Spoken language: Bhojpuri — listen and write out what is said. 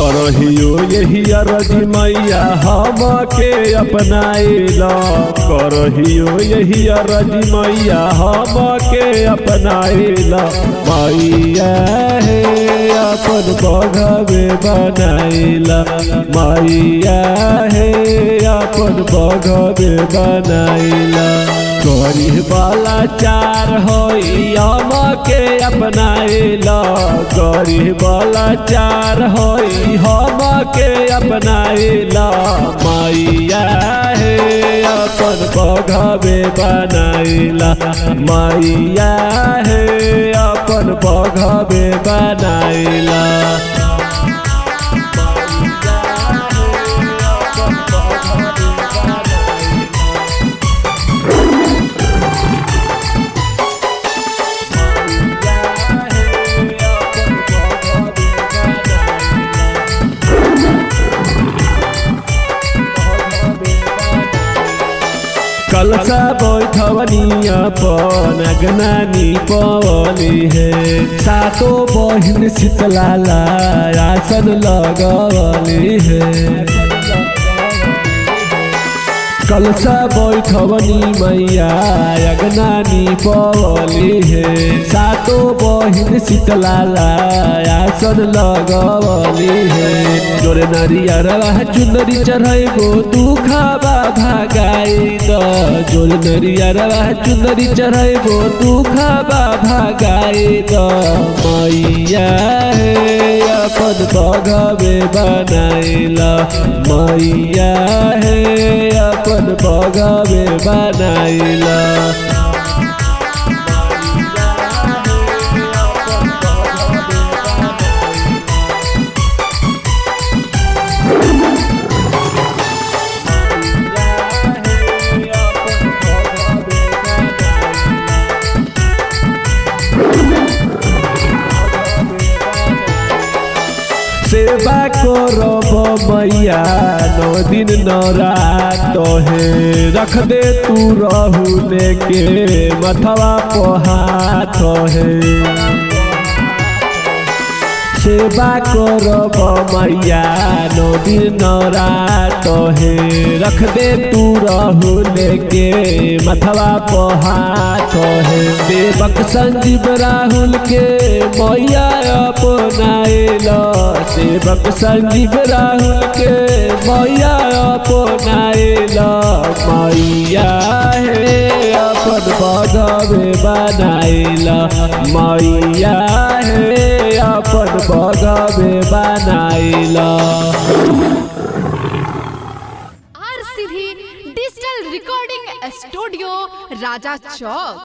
करहियो यही अरज मैया हम के अपनाइला, करहियो यही अरज मैया हम के अपनाइला। मैया हे अपन बघवे बनाइला, मैया हे अपन बघवे बनाइला। गरीब वाला चार होई हम के अपनाइला, गरीब वाला चार होई हम के अपनाइला। मैया हे अपन बघवे बनाइला, मैया हे अपन बघवे बनाइला। कलसा बैठवनिया पन अगनानी पवली है, सातो बहिन शीतलाला आसन लगवली है। कलसा बैठवनी मैया अगनानी पवली है, सातो बहिन शीतलाला आसन लगवली है। जोरे नरियरवा चुनरी चढ़ैबो दुखबा भगाई द, जोरे नरियरवा चुनरी चढ़ैबो दुखबा भगाई द। मैया हे अपन बघवे बनाइला, मैया हे अपन बघवे बनाइला। सेवा करब मैया 9 दिन 9 रात है, रख दे तू रहू के मथवा पे हाथ है। सेवा करब मैया 9 दिन 9 रात है, रख दे तू रहू के मथवा पे हाथ है। देवक संजीव राहुल के मैया अपनाइला, सेवक संजीव राहुल के मैया अपनाइला। मैया हे अपन बघवे बनाइला, मैया हे अपन बघवे बनाइला। RCV डिजिटल रिकॉर्डिंग स्टूडियो, राजा चौक।